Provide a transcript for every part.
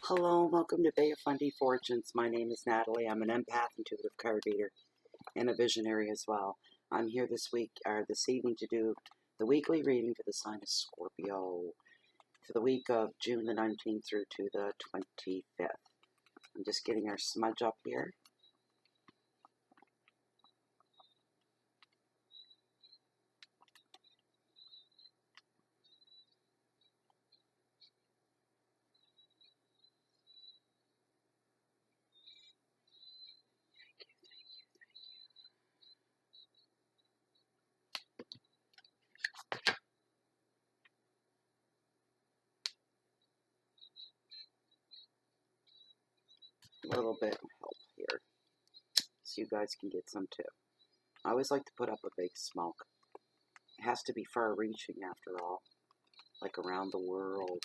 Hello, welcome to Bay of Fundy Fortunes. My name is Natalie. I'm an empath, intuitive card reader, and a visionary as well. I'm here this evening to do the weekly reading for the sign of Scorpio for the week of June the 19th through to the 25th. I'm just getting our smudge up here. A little bit of help here so you guys can get some too. I always like to put up a big smoke. It has to be far-reaching after all, like around the world.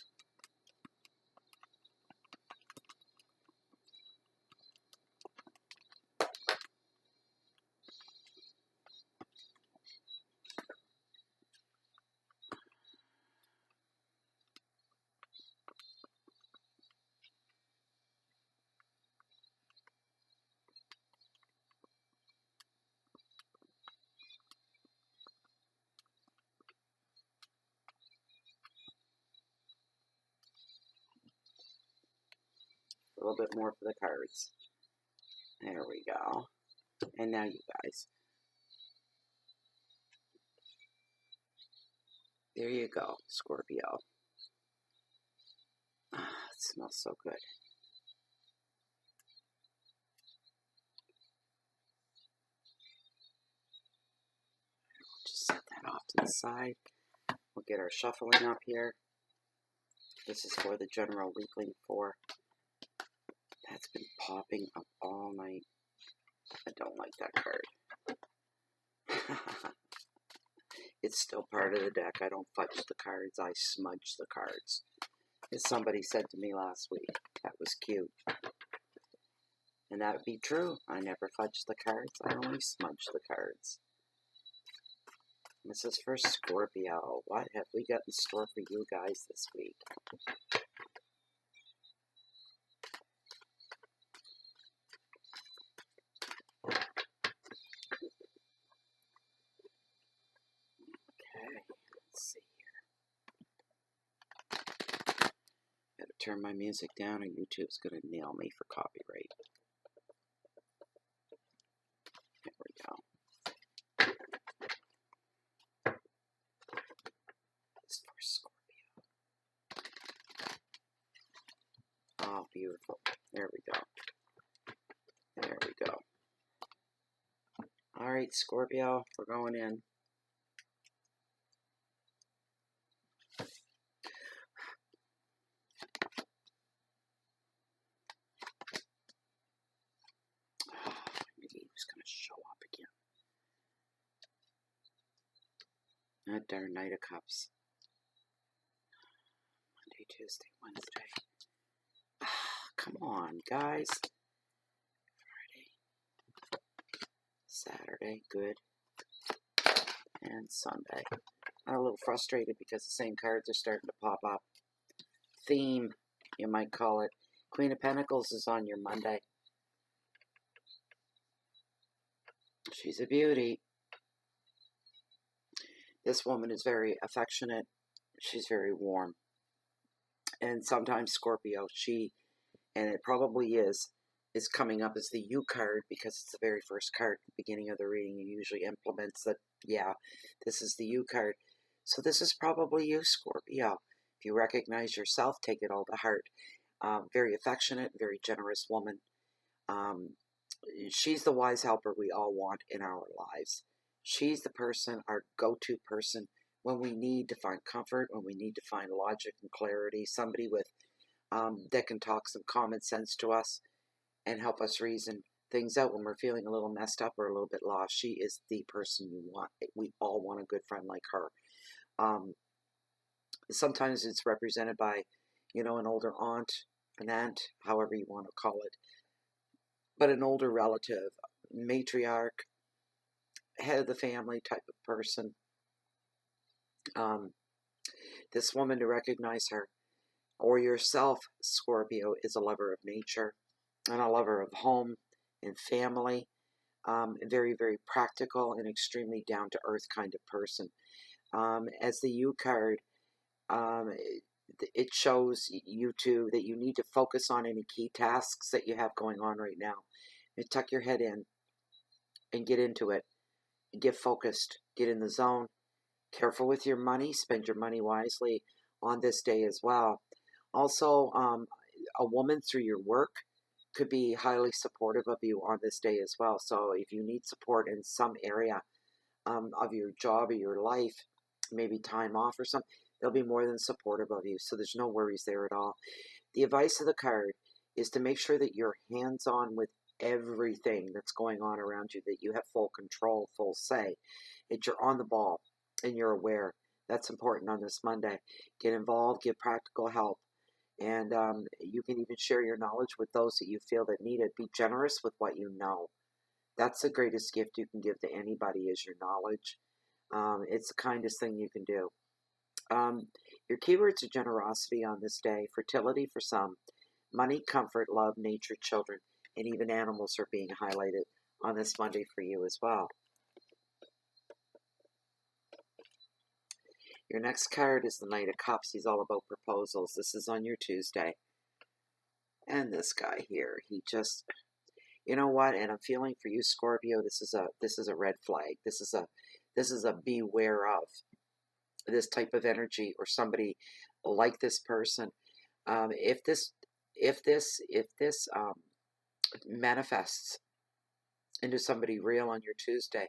A little bit more for the cards. There we go. And now you guys. There you go, Scorpio. Ah, it smells so good. We'll just set that off to the side. We'll get our shuffling up here. This is for the general weekly for. That's been popping up all night. I don't like that card. It's still part of the deck. I don't fudge the cards. I smudge the cards. As somebody said to me last week. That was cute. And that would be true. I never fudge the cards. I only smudge the cards. This is for Scorpio. What have we got in store for you guys this week? Let's see here. Gotta turn my music down or YouTube's gonna nail me for copyright. There we go. This is for Scorpio. Oh, beautiful. There we go. There we go. Alright, Scorpio, we're going in. Going to show up again. That darn Knight of Cups. Monday, Tuesday, Wednesday. Come on, guys. Friday. Saturday, good. And Sunday. I'm a little frustrated because the same cards are starting to pop up. Theme, you might call it. Queen of Pentacles is on your Monday. She's a beauty. This woman is very affectionate. She's very warm. And sometimes Scorpio, and it probably is coming up as the U card because it's the very first card at the beginning of the reading. It usually implements that, yeah, this is the U card. So this is probably you, Scorpio. If you recognize yourself, take it all to heart. Very affectionate, very generous woman. She's the wise helper we all want in our lives. She's the person, our go-to person, when we need to find comfort, when we need to find logic and clarity, somebody with that can talk some common sense to us and help us reason things out when we're feeling a little messed up or a little bit lost. She is the person you want. We all want a good friend like her. Sometimes it's represented by, an older aunt, an aunt, however you want to call it. But an older relative, matriarch, head of the family type of person. This woman, to recognize her, or yourself, Scorpio, is a lover of nature and a lover of home and family. Very, very practical and extremely down-to-earth kind of person. As the U card, it shows you too that you need to focus on any key tasks that you have going on right now. And tuck your head in and get into it. Get focused. Get in the zone. Careful with your money. Spend your money wisely on this day as well. Also, a woman through your work could be highly supportive of you on this day as well. So if you need support in some area of your job or your life, maybe time off or something, they'll be more than supportive of you. So there's no worries there at all. The advice of the card is to make sure that you're hands-on with everything that's going on around you, that you have full control, full say, that you're on the ball and you're aware. That's important on this Monday. Get involved, give practical help, and you can even share your knowledge with those that you feel that need it. Be generous with what you know. That's the greatest gift you can give to anybody is your knowledge. It's the kindest thing you can do. Your keywords are generosity on this day, fertility for some, money, comfort, love, nature, children, and even animals are being highlighted on this Monday for you as well. Your next card is the Knight of Cups. He's all about proposals. This is on your Tuesday. And this guy here, he just, you know what? And I'm feeling for you, Scorpio. This is a red flag. This is a beware of this type of energy or somebody like this person. If this manifests into somebody real on your Tuesday,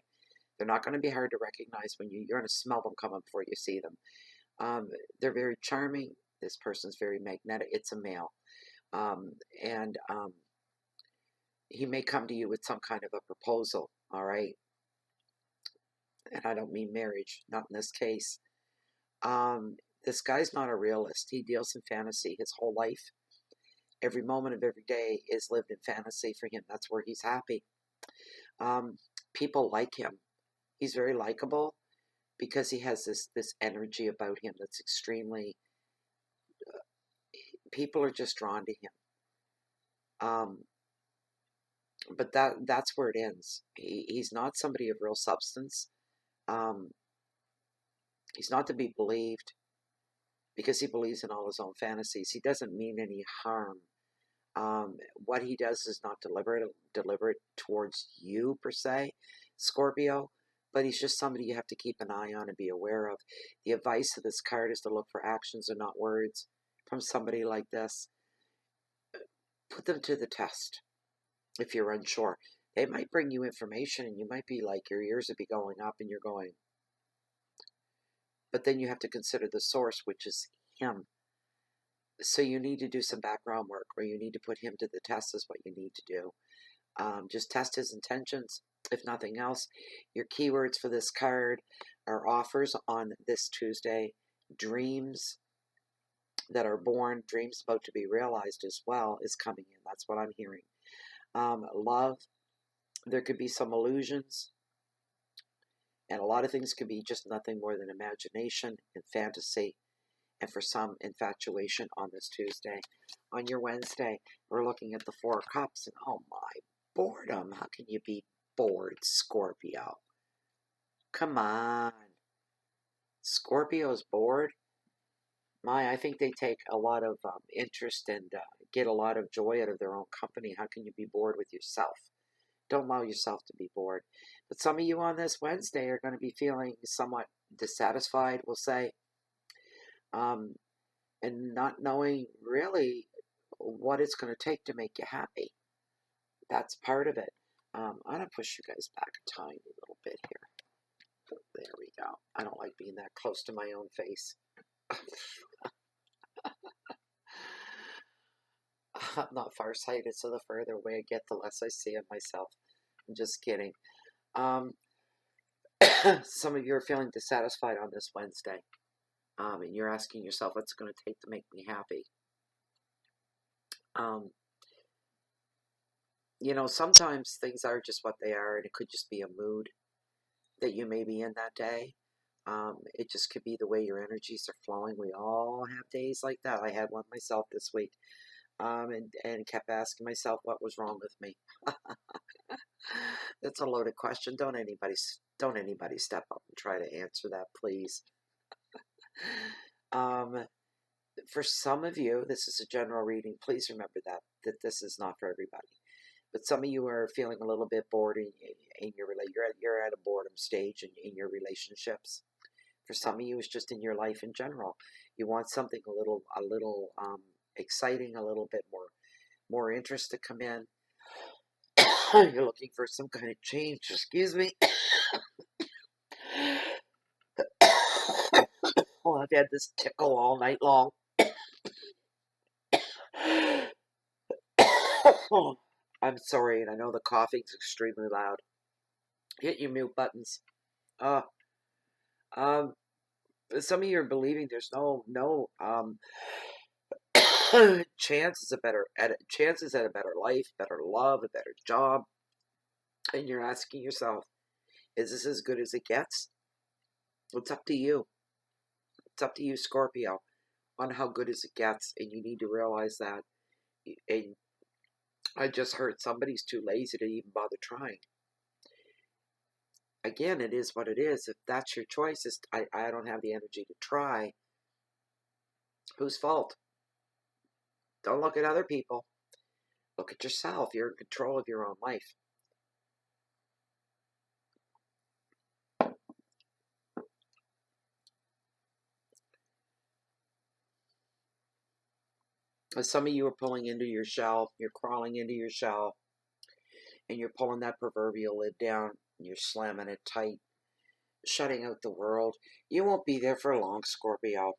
they're not going to be hard to recognize when you're going to smell them coming before you see them. They're very charming. This person's very magnetic. It's a male. And he may come to you with some kind of a proposal, all right? And I don't mean marriage, not in this case. This guy's not a realist. He deals in fantasy his whole life. Every moment of every day is lived in fantasy for him. That's where he's happy. People like him. He's very likable because he has this energy about him that's extremely, people are just drawn to him. But that's where it ends. He's not somebody of real substance. He's not to be believed because he believes in all his own fantasies. He doesn't mean any harm. What he does is not deliberate towards you per se, Scorpio, but he's just somebody you have to keep an eye on and be aware of. The advice of this card is to look for actions and not words from somebody like this. Put them to the test if you're unsure. They might bring you information and you might be like, your ears would be going up and you're going. But then you have to consider the source, which is him. So you need to do some background work, or you need to put him to the test is what you need to do. Just test his intentions, if nothing else. Your keywords for this card are offers on this Tuesday, dreams that are born, dreams about to be realized as well is coming in. That's what I'm hearing. Love, there could be some illusions, and a lot of things could be just nothing more than imagination and fantasy, and for some, infatuation on this Tuesday. On your Wednesday, we're looking at the Four of Cups, and oh my, boredom. How can you be bored, Scorpio? Come on. Scorpio's bored? I think they take a lot of interest and get a lot of joy out of their own company. How can you be bored with yourself? Don't allow yourself to be bored. But some of you on this Wednesday are going to be feeling somewhat dissatisfied, we'll say, and not knowing really what it's going to take to make you happy. That's part of it. I'm going to push you guys back a tiny little bit here. There we go. I don't like being that close to my own face. I'm not farsighted, so the further away I get, the less I see of myself. I'm just kidding. Some of you are feeling dissatisfied on this Wednesday. And you're asking yourself, what's it going to take to make me happy? You know, sometimes things are just what they are, and it could just be a mood that you may be in that day. It just could be the way your energies are flowing. We all have days like that. I had one myself this week, and kept asking myself what was wrong with me. That's a loaded question. Don't anybody step up and try to answer that, please. Um, for some of you, this is a general reading. Please remember that this is not for everybody. But some of you are feeling a little bit bored in your you're at a boredom stage in your relationships. For some of you, it's just in your life in general. You want something a little exciting, a little bit more interest to come in. You're looking for some kind of change. Excuse me. Oh, I've had this tickle all night long. Oh, I'm sorry, and I know the coughing's extremely loud. Hit your mute buttons. Uh, um, some of you are believing there's no chances at a better life, better love, a better job, and you're asking yourself, is this as good as it gets? It's up to you. It's up to you, Scorpio, on how good as it gets, and you need to realize that. And I just heard somebody's too lazy to even bother trying. Again, it is what it is. If that's your choice, I don't have the energy to try. Whose fault? Don't look at other people. Look at yourself. You're in control of your own life. As some of you are pulling into your shell, you're crawling into your shell, and you're pulling that proverbial lid down, and you're slamming it tight, shutting out the world. You won't be there for long, Scorpio.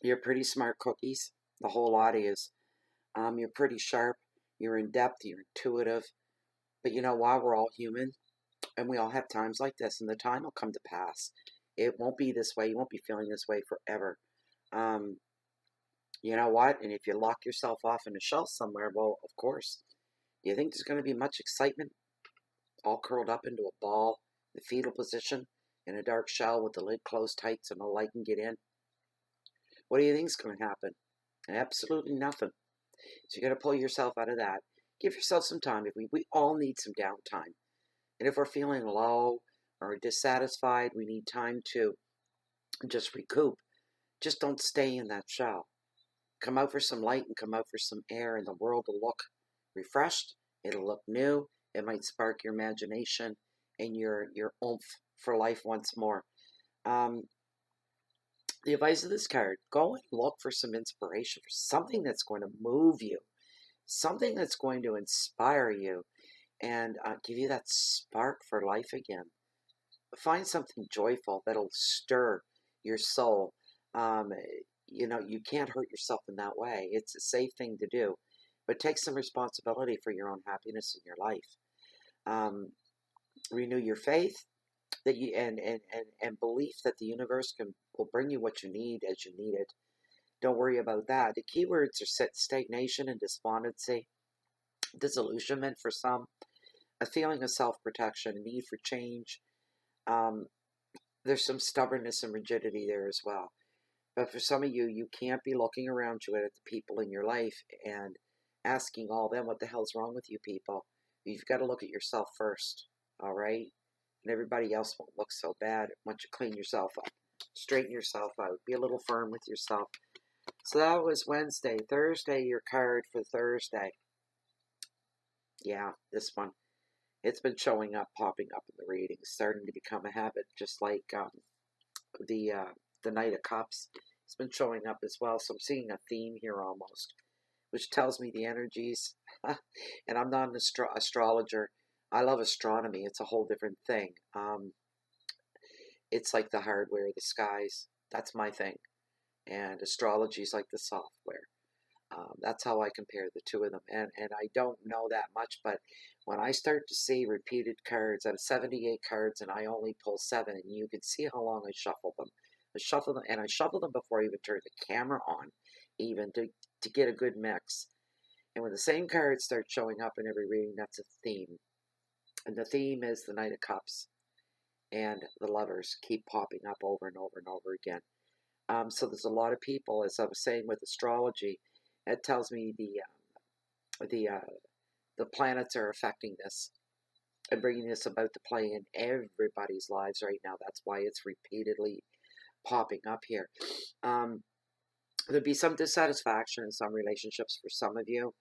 You're pretty smart cookies, the whole lot is. You're pretty sharp, you're in depth, you're intuitive. But you know why? We're all human, and we all have times like this, and the time will come to pass. It won't be this way. You won't be feeling this way forever. Um, you know what? And if you lock yourself off in a shell somewhere, well, of course. Do you think there's going to be much excitement? All curled up into a ball, the fetal position, in a dark shell with the lid closed tight so no light can get in? What do you think's going to happen? Absolutely nothing. So you got to pull yourself out of that. Give yourself some time. If we all need some downtime. And if we're feeling low or dissatisfied, we need time to just recoup. Just don't stay in that shell. Come out for some light and come out for some air, and the world will look refreshed. It'll look new. It might spark your imagination and your oomph for life once more. Um, the advice of this card, go and look for some inspiration, for something that's going to move you, something that's going to inspire you, and give you that spark for life again. Find something joyful that'll stir your soul. Um, you can't hurt yourself in that way. It's a safe thing to do, but take some responsibility for your own happiness in your life. Renew your faith that you and belief that the universe will bring you what you need as you need it. Don't worry about that. The keywords are stagnation and despondency, disillusionment for some, a feeling of self-protection, a need for change. Um, there's some stubbornness and rigidity there as well. But for some of you, you can't be looking around you at the people in your life and asking all them, what the hell's wrong with you people? You've got to look at yourself first, all right? And everybody else won't look so bad once you clean yourself up. Straighten yourself out. Be a little firm with yourself. So that was Wednesday. Thursday, your card for Thursday. Yeah, this one. It's been showing up, popping up in the readings, starting to become a habit, just like the Knight of Cups. It's been showing up as well, so I'm seeing a theme here almost, which tells me the energies. And I'm not an astrologer. I love astronomy. It's a whole different thing. It's like the hardware, the skies. That's my thing. And astrology is like the software. That's how I compare the two of them. And I don't know that much, but when I start to see repeated cards out of 78 cards and I only pull 7, and you can see how long I shuffle them. I shuffle them before I even turn the camera on, even to get a good mix. And when the same cards start showing up in every reading, that's a theme. And the theme is the Knight of Cups. and the Lovers keep popping up over and over and over again. So there's a lot of people, as I was saying with astrology, it tells me the uh, the planets are affecting this and bringing this about to play in everybody's lives right now. That's why it's repeatedly popping up here. Um, there'd be some dissatisfaction in some relationships for some of you.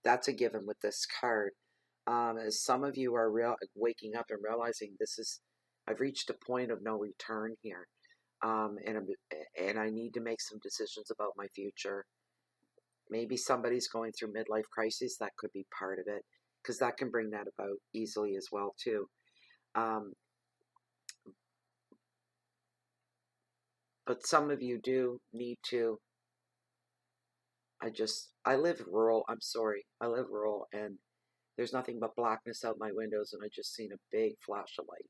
That's a given with this card. As some of you are waking up and realizing I've reached a point of no return here, and I need to make some decisions about my future. Maybe somebody's going through midlife crisis. That could be part of it, because that can bring that about easily as well too. But some of you do need to. I live rural. I'm sorry. I live rural, and there's nothing but blackness out my windows, and I just seen a big flash of light.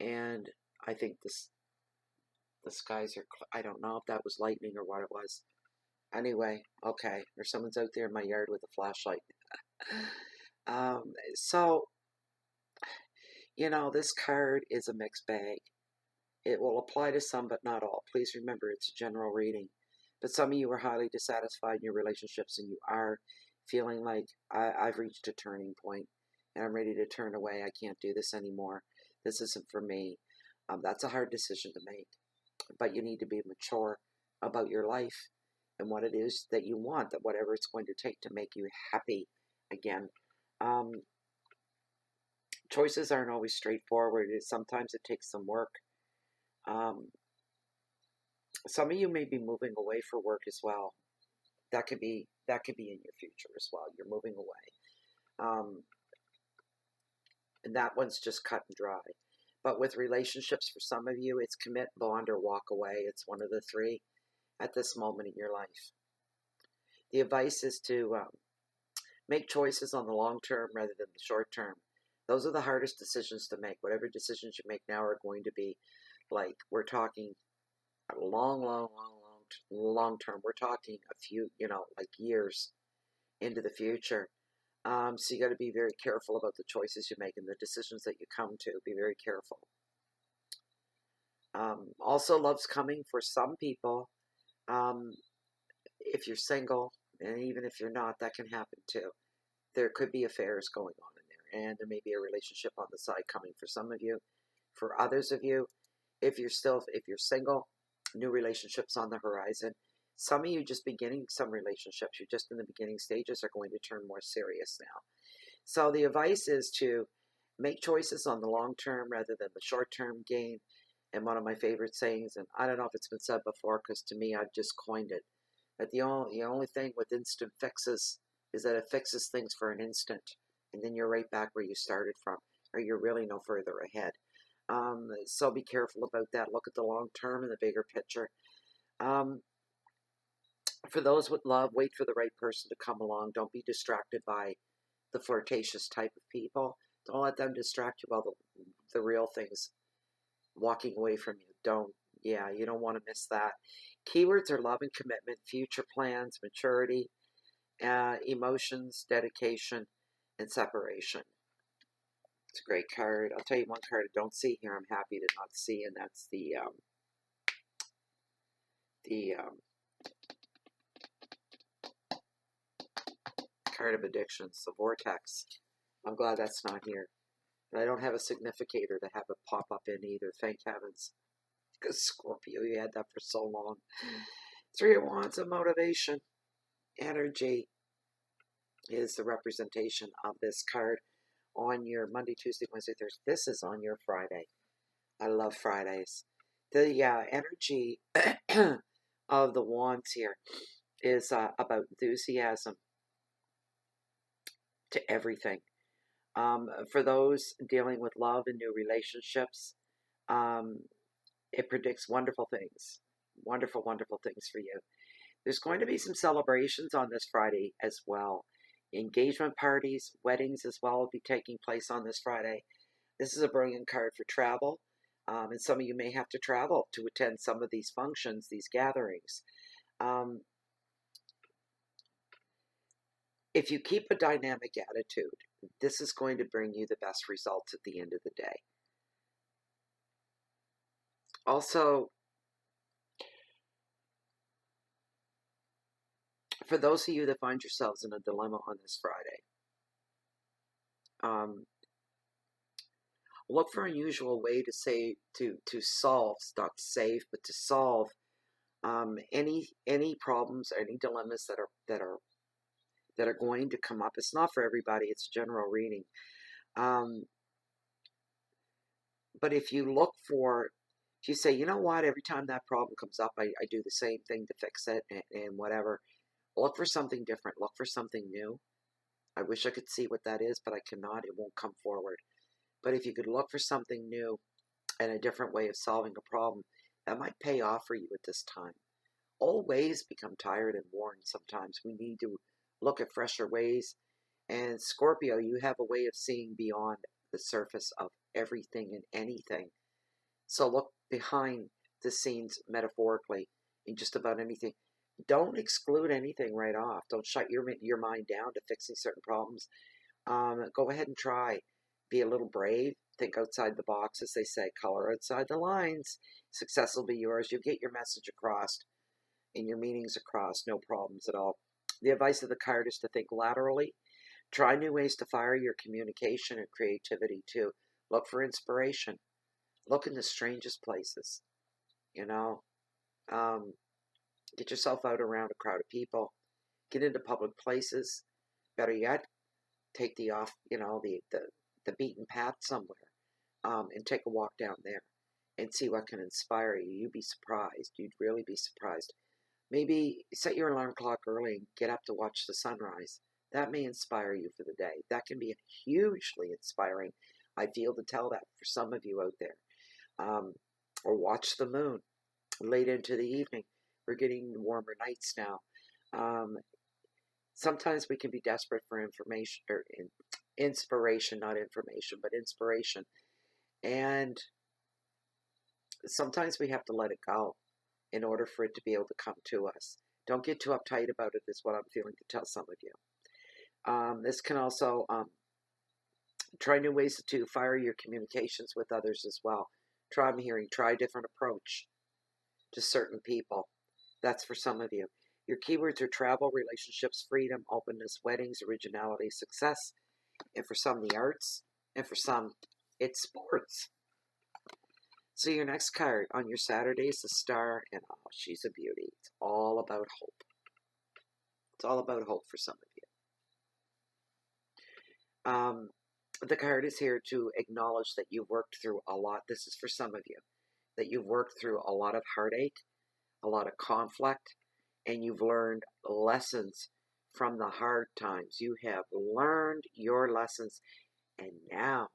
And I think the skies are, I don't know if that was lightning or what it was. Anyway, okay, or someone's out there in my yard with a flashlight. So, this card is a mixed bag. It will apply to some, but not all. Please remember, it's a general reading. But some of you are highly dissatisfied in your relationships, and you are feeling like, I've reached a turning point, and I'm ready to turn away. I can't do this anymore. This isn't for me. That's a hard decision to make. But you need to be mature about your life and what it is that you want, that whatever it's going to take to make you happy again. Choices aren't always straightforward. Sometimes it takes some work. Some of you may be moving away for work as well. That could be in your future as well. You're moving away. And that one's just cut and dry. But with relationships, for some of you, it's commit, bond, or walk away. It's one of the three at this moment in your life. The advice is to make choices on the long term rather than the short term. Those are the hardest decisions to make. Whatever decisions you make now are going to be like, we're talking a long term. We're talking a few, like years into the future. So you got to be very careful about the choices you make and the decisions that you come to. Be very careful. Also, love's coming for some people. If you're single, and even if you're not, that can happen too. There could be affairs going on in there, and there may be a relationship on the side coming for some of you. For others of you, if you're single, new relationships on the horizon. Some of you just beginning some relationships, you're just in the beginning stages, are going to turn more serious now. So the advice is to make choices on the long term rather than the short term gain. And one of my favorite sayings, and I don't know if it's been said before, because to me, I've just coined it, that the only thing with instant fixes is that it fixes things for an instant, and then you're right back where you started from, or you're really no further ahead. So be careful about that. Look at the long term and the bigger picture. For those with love, wait for the right person to come along. Don't be distracted by the flirtatious type of people. Don't let them distract you while the real things walking away from you. You don't want to miss that. Keywords are love and commitment, future plans, maturity, emotions, dedication, and separation. It's a great card. I'll tell you one card I don't see here. I'm happy to not see, and that's the card of addictions, the vortex. I'm glad that's not here. And I don't have a significator to have it pop up in either. Thank heavens. Because Scorpio, you had that for so long. Three of Wands of motivation. Energy is the representation of this card on your Monday, Tuesday, Wednesday, Thursday. This is on your Friday. I love Fridays. The energy of the Wands here is about enthusiasm to everything. For those dealing with love and new relationships, it predicts wonderful things. Wonderful, wonderful things for you. There's going to be some celebrations on this Friday as well. Engagement parties, weddings as well will be taking place on this Friday. This is a brilliant card for travel. And some of you may have to travel to attend some of these functions, these gatherings. If you keep a dynamic attitude, this is going to bring you the best results at the end of the day. Also, for those of you that find yourselves in a dilemma on this Friday, look for an unusual way to say to solve, not to save, but to solve any problems, any dilemmas that are going to come up. It's not for everybody. It's a general reading. But if you look for, if you say, you know what, every time that problem comes up, I do the same thing to fix it and whatever. Look for something different. Look for something new. I wish I could see what that is, but I cannot. It won't come forward. But if you could look for something new and a different way of solving a problem, that might pay off for you at this time. Old ways become tired and worn sometimes. We need to look at fresher ways. And Scorpio, you have a way of seeing beyond the surface of everything and anything. So look behind the scenes metaphorically in just about anything. Don't exclude anything right off. Don't shut your mind down to fixing certain problems. Go ahead and try. Be a little brave. Think outside the box, as they say. Color outside the lines. Success will be yours. You'll get your message across and your meanings across. No problems at all. The advice of the card is to think laterally. Try new ways to fire your communication and creativity too. Look for inspiration. Look in the strangest places. You know, get yourself out around a crowd of people. Get into public places. Better yet, take the off, the beaten path somewhere, and take a walk down there and see what can inspire you. You'd be surprised. You'd really be surprised. Maybe set your alarm clock early and get up to watch the sunrise. That may inspire you for the day. That can be hugely inspiring. I feel to tell that for some of you out there. Or watch the moon late into the evening. We're getting warmer nights now. Sometimes we can be desperate for information or inspiration, not information, but inspiration. And sometimes we have to let it go in order for it to be able to come to us. Don't get too uptight about it, is what I'm feeling to tell some of you. This can also try new ways to fire your communications with others as well. I'm hearing, try a different approach to certain people. That's for some of you. Your keywords are travel, relationships, freedom, openness, weddings, originality, success, and for some, the arts, and for some, it's sports. So your next card on your Saturday is the Star, and oh, she's a beauty. It's all about hope. It's all about hope for some of you. The card is here to acknowledge that you've worked through a lot. This is for some of you. That you've worked through a lot of heartache, a lot of conflict, and you've learned lessons from the hard times. You have learned your lessons, and now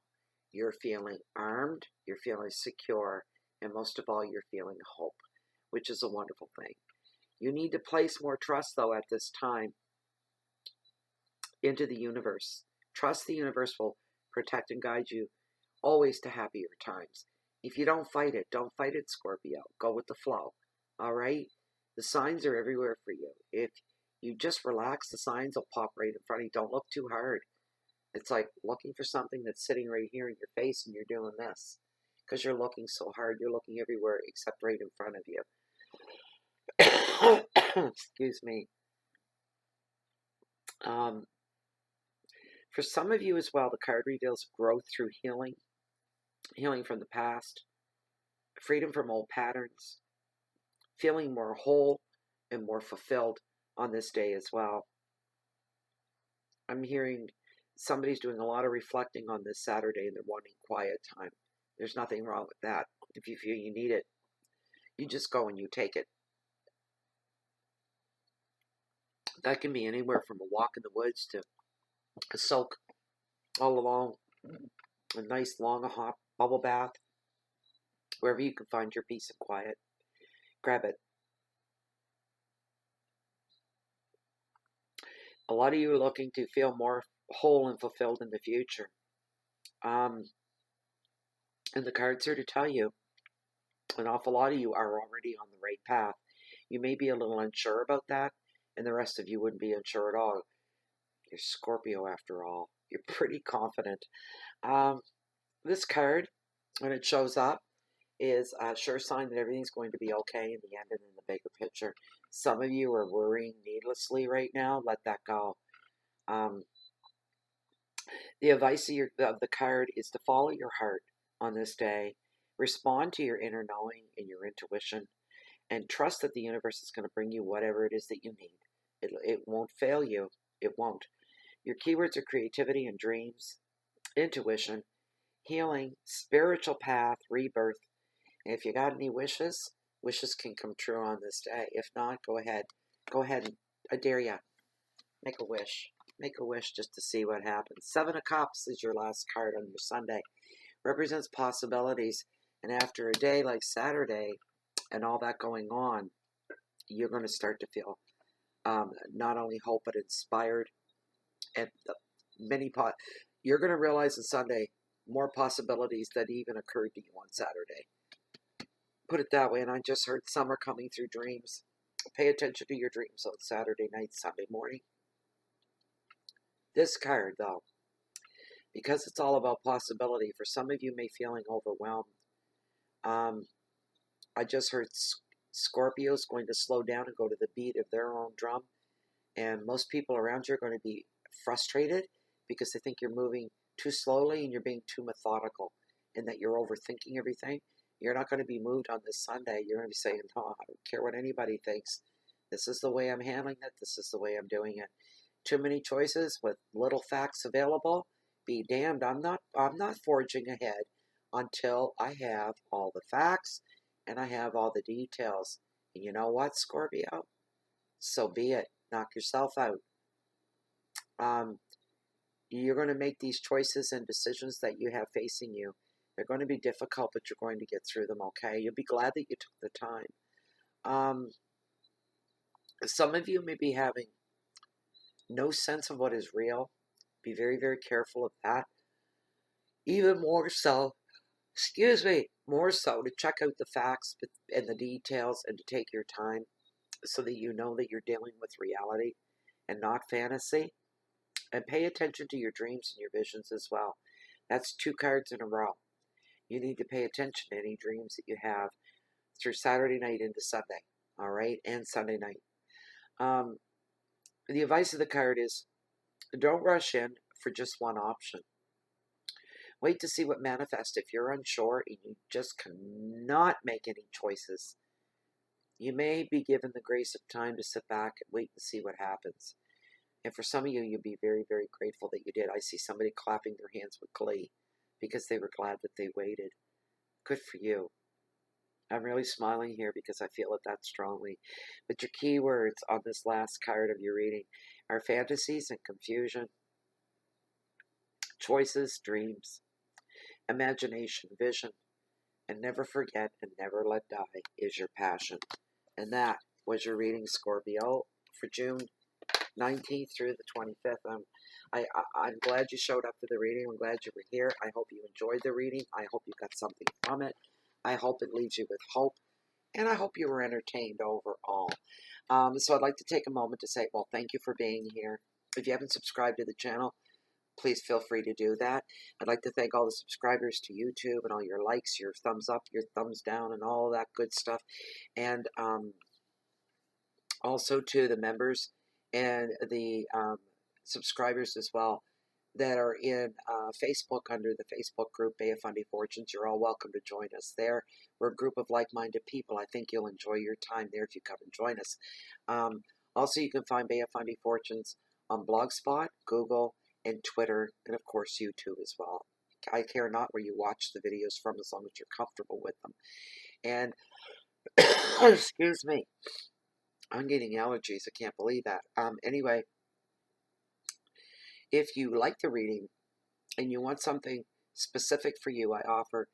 you're feeling armed, you're feeling secure, and most of all, you're feeling hope, which is a wonderful thing. You need to place more trust, though, at this time into the universe. Trust the universe will protect and guide you always to happier times. If you don't fight it, Scorpio. Go with the flow, all right? The signs are everywhere for you. If you just relax, the signs will pop right in front of you. Don't look too hard. It's like looking for something that's sitting right here in your face and you're doing this. Because you're looking so hard. You're looking everywhere except right in front of you. Excuse me. For some of you as well, the card reveals growth through healing. Healing from the past. Freedom from old patterns. Feeling more whole and more fulfilled on this day as well. I'm hearing somebody's doing a lot of reflecting on this Saturday and they're wanting quiet time. There's nothing wrong with that. If you feel you need it, you just go and you take it. That can be anywhere from a walk in the woods to a soak all along, a nice long hot bubble bath, wherever you can find your peace and quiet. Grab it. A lot of you are looking to feel more whole and fulfilled in the future. And the cards are to tell you, an awful lot of you are already on the right path. You may be a little unsure about that, and the rest of you wouldn't be unsure at all. You're Scorpio after all. You're pretty confident. This card, when it shows up, is a sure sign that everything's going to be okay in the end and in the bigger picture. Some of you are worrying needlessly right now. Let that go. Um, the advice of the card is to follow your heart on this day. Respond to your inner knowing and your intuition, and trust that the universe is going to bring you whatever it is that you need. It won't fail you. It won't. Your keywords are creativity and dreams, intuition, healing, spiritual path, rebirth. And if you got any wishes, wishes can come true on this day. If not, go ahead. Go ahead and I dare you. Make a wish. Make a wish just to see what happens. Seven of Cups is your last card on your Sunday. Represents possibilities. And after a day like Saturday and all that going on, you're going to start to feel not only hope but inspired. And you're going to realize on Sunday more possibilities that even occurred to you on Saturday. Put it that way. And I just heard summer coming through dreams. Pay attention to your dreams on Saturday night, Sunday morning. This card, though, because it's all about possibility, for some of you may feeling overwhelmed. I just heard Scorpio is going to slow down and go to the beat of their own drum. And most people around you are going to be frustrated because they think you're moving too slowly and you're being too methodical and that you're overthinking everything. You're not going to be moved on this Sunday. You're going to be saying, no, I don't care what anybody thinks. This is the way I'm handling it. This is the way I'm doing it. Too many choices with little facts available. Be damned. I'm not forging ahead until I have all the facts and I have all the details. And you know what, Scorpio? So be it. Knock yourself out. You're going to make these choices and decisions that you have facing you. They're going to be difficult, but you're going to get through them, okay? You'll be glad that you took the time. Some of you may be having no sense of what is real. Be very, very careful of that. Even more so, more so to check out the facts and the details and to take your time so that you know that you're dealing with reality and not fantasy. And pay attention to your dreams and your visions as well. That's 2 cards in a row. You need to pay attention to any dreams that you have through Saturday night into Sunday, all right, and Sunday night. The advice of the card is don't rush in for just one option. Wait to see what manifests. If you're unsure and you just cannot make any choices, you may be given the grace of time to sit back and wait and see what happens. And for some of you, you'll be very, very grateful that you did. I see somebody clapping their hands with glee because they were glad that they waited. Good for you. I'm really smiling here because I feel it that strongly. But your keywords on this last card of your reading are fantasies and confusion, choices, dreams, imagination, vision, and never forget and never let die is your passion. And that was your reading, Scorpio, for June 19th through the 25th. I'm glad you showed up for the reading. I'm glad you were here. I hope you enjoyed the reading. I hope you got something from it. I hope it leaves you with hope. And I hope you were entertained overall. So I'd like to take a moment to say, well, thank you for being here. If you haven't subscribed to the channel, please feel free to do that. I'd like to thank all the subscribers to YouTube and all your likes, your thumbs up, your thumbs down, and all that good stuff. And also to the members and the subscribers as well that are in Facebook under the Facebook group Bay of Fundy Fortunes. You're all welcome to join us there. We're a group of like-minded people. I think you'll enjoy your time there if you come and join us. Also, you can find Bay of Fundy Fortunes on Blogspot, Google, and Twitter, and of course YouTube as well. I care not where you watch the videos from as long as you're comfortable with them. And, excuse me, I'm getting allergies. I can't believe that. Anyway, if you like the reading and you want something specific for you, I offer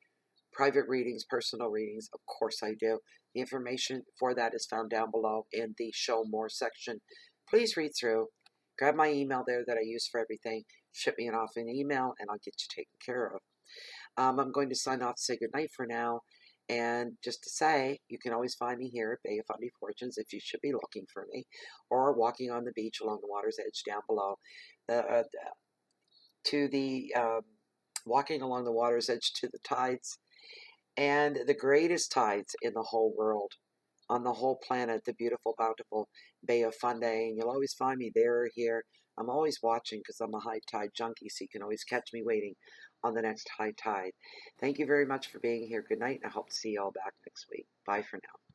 private readings, personal readings. Of course I do. The information for that is found down below in the Show More section. Please read through. Grab my email there that I use for everything. Ship me off an email and I'll get you taken care of. I'm going to sign off, say goodnight for now. And just to say, you can always find me here at Bay of Fundy Fortunes if you should be looking for me, or walking on the beach along the water's edge down below. Walking along the water's edge to the tides and the greatest tides in the whole world, on the whole planet, the beautiful, bountiful Bay of Fundy. And you'll always find me there or here. I'm always watching because I'm a high tide junkie, so you can always catch me waiting on the next high tide. Thank you very much for being here. Good night, and I hope to see you all back next week. Bye for now.